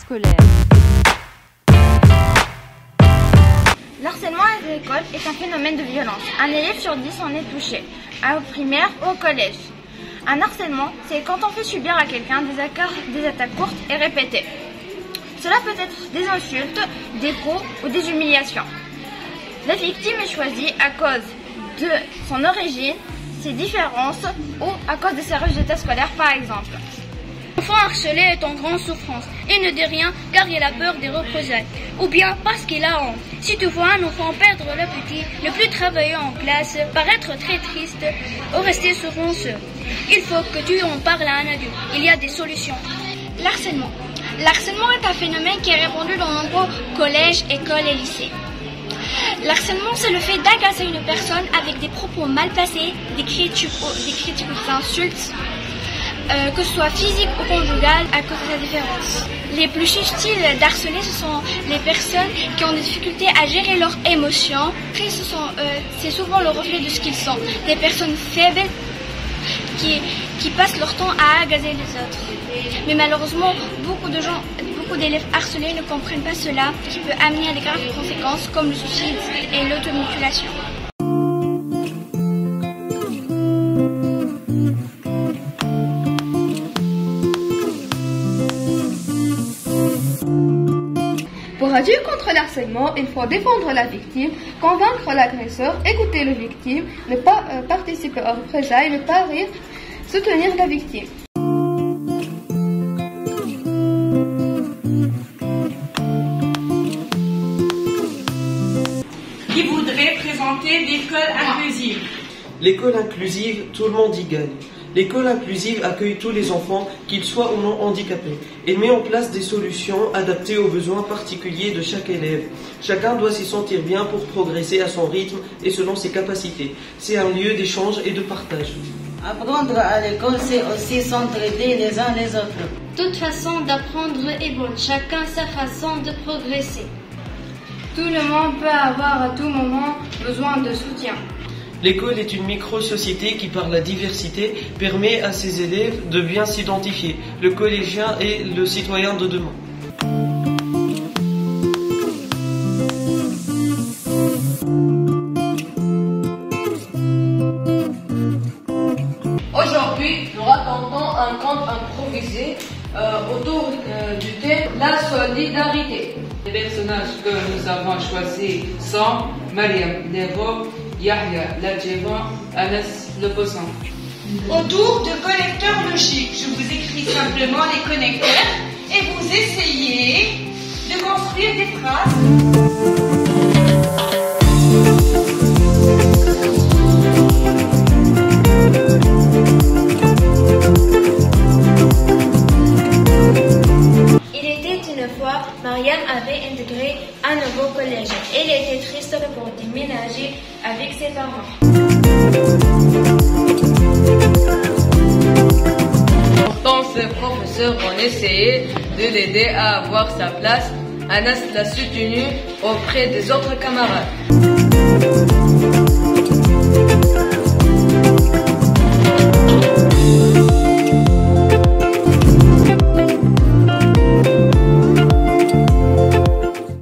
scolaire. L'harcèlement à l'école est un phénomène de violence. Un élève sur 10 en est touché, au primaire ou au collège. Un harcèlement, c'est quand on fait subir à quelqu'un des attaques courtes et répétées. Cela peut être des insultes, des coups ou des humiliations. La victime est choisie à cause de son origine, ses différences ou à cause de ses résultats scolaires par exemple. L'enfant harcelé est en grande souffrance. Il ne dit rien car il a peur des représailles ou bien parce qu'il a honte. Si tu vois un enfant perdre l'appétit, ne plus travailler en classe, paraître très triste ou rester silencieux, il faut que tu en parles à un adulte. Il y a des solutions. L'harcèlement. L'harcèlement est un phénomène qui est répandu dans nombreux collèges, écoles et lycées. L'harcèlement, c'est le fait d'agacer une personne avec des propos mal placés, des critiques ou des insultes, que ce soit physique ou conjugal, à cause de la différence. Les plus susceptibles d'harceler, ce sont les personnes qui ont des difficultés à gérer leurs émotions. Après, c'est souvent le reflet de ce qu'ils sont. Des personnes faibles qui passent leur temps à agacer les autres. Mais malheureusement, beaucoup d'élèves harcelés ne comprennent pas cela, qui peut amener à des graves conséquences comme le suicide et l'automutilation. Pour agir contre l'harcèlement, il faut défendre la victime, convaincre l'agresseur, écouter la victime, ne pas participer aux représailles, ne pas rire, soutenir la victime. Qui voudrait présenter l'école inclusive? L'école inclusive, tout le monde y gagne. L'école inclusive accueille tous les enfants, qu'ils soient ou non handicapés, et met en place des solutions adaptées aux besoins particuliers de chaque élève. Chacun doit s'y sentir bien pour progresser à son rythme et selon ses capacités. C'est un lieu d'échange et de partage. Apprendre à l'école, c'est aussi s'entraider les uns les autres. Toute façon d'apprendre est bonne, chacun sa façon de progresser. Tout le monde peut avoir à tout moment besoin de soutien. L'école est une micro-société qui, par la diversité, permet à ses élèves de bien s'identifier. Le collégien est le citoyen de demain. Aujourd'hui, nous racontons un conte improvisé autour du thème la solidarité. Les personnages que nous avons choisis sont Mariam Nevo, Yahya Ladjevan, Anas Le Poisson. Autour de connecteurs logiques, je vous écris simplement les connecteurs et vous essayez de construire des phrases. Mariam avait intégré un nouveau collège. Elle était triste pour déménager avec ses parents. Pourtant, ses professeurs ont essayé de l'aider à avoir sa place. Anas l'a soutenu auprès des autres camarades.